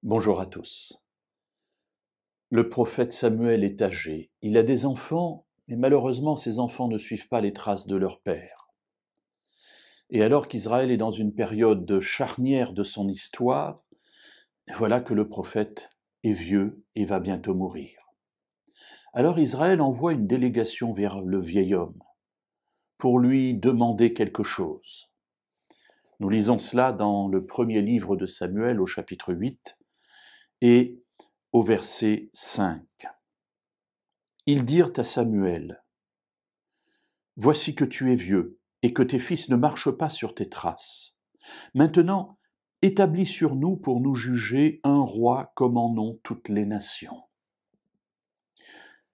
Bonjour à tous. Le prophète Samuel est âgé, il a des enfants, mais malheureusement ces enfants ne suivent pas les traces de leur père. Et alors qu'Israël est dans une période charnière de son histoire, voilà que le prophète est vieux et va bientôt mourir. Alors Israël envoie une délégation vers le vieil homme pour lui demander quelque chose. Nous lisons cela dans le premier livre de Samuel au chapitre 8 et au verset 5. Ils dirent à Samuel, « Voici que tu es vieux, et que tes fils ne marchent pas sur tes traces. Maintenant, établis sur nous pour nous juger un roi comme en ont toutes les nations. »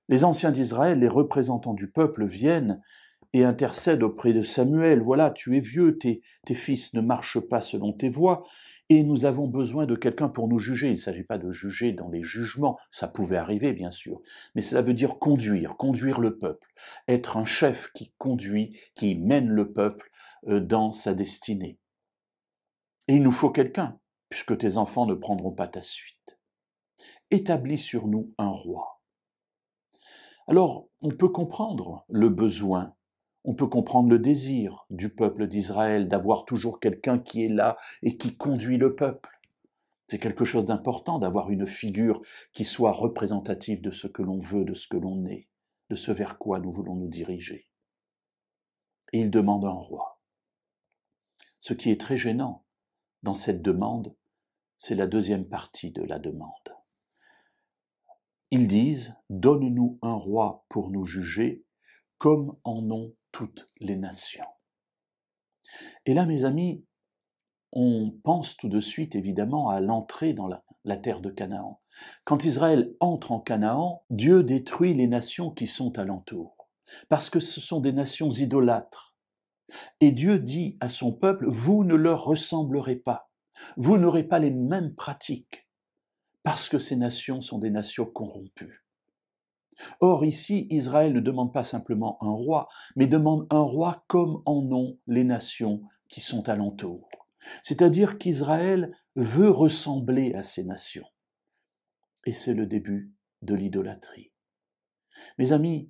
Les anciens d'Israël, les représentants du peuple, viennent et intercèdent auprès de Samuel. « Voilà, tu es vieux, tes fils ne marchent pas selon tes voies, et nous avons besoin de quelqu'un pour nous juger. » Il ne s'agit pas de juger dans les jugements, ça pouvait arriver bien sûr, mais cela veut dire conduire le peuple, être un chef qui conduit, qui mène le peuple dans sa destinée. Et il nous faut quelqu'un, puisque tes enfants ne prendront pas ta suite. Établis sur nous un roi. Alors, on peut comprendre le besoin, on peut comprendre le désir du peuple d'Israël d'avoir toujours quelqu'un qui est là et qui conduit le peuple. C'est quelque chose d'important d'avoir une figure qui soit représentative de ce que l'on veut, de ce que l'on est, de ce vers quoi nous voulons nous diriger. Et il demande un roi. Ce qui est très gênant dans cette demande, c'est la deuxième partie de la demande. Ils disent « Donne-nous un roi pour nous juger, comme en ont toutes les nations. » Et là, mes amis, on pense tout de suite évidemment à l'entrée dans la terre de Canaan. Quand Israël entre en Canaan, Dieu détruit les nations qui sont alentour, parce que ce sont des nations idolâtres. Et Dieu dit à son peuple, vous ne leur ressemblerez pas, vous n'aurez pas les mêmes pratiques, parce que ces nations sont des nations corrompues. Or ici, Israël ne demande pas simplement un roi, mais demande un roi comme en ont les nations qui sont alentour. C'est-à-dire qu'Israël veut ressembler à ces nations. Et c'est le début de l'idolâtrie. Mes amis,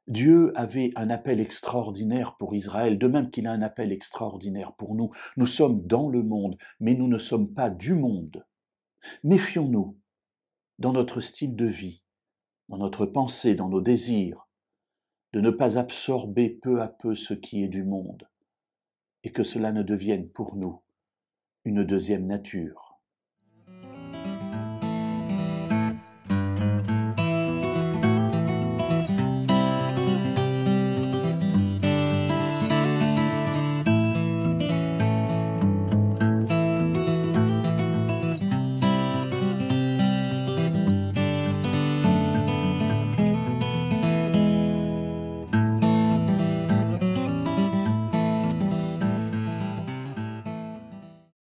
Dieu avait un appel extraordinaire pour Israël, de même qu'il a un appel extraordinaire pour nous. Nous sommes dans le monde, mais nous ne sommes pas du monde. Méfions-nous dans notre style de vie, dans notre pensée, dans nos désirs, de ne pas absorber peu à peu ce qui est du monde, et que cela ne devienne pour nous une deuxième nature.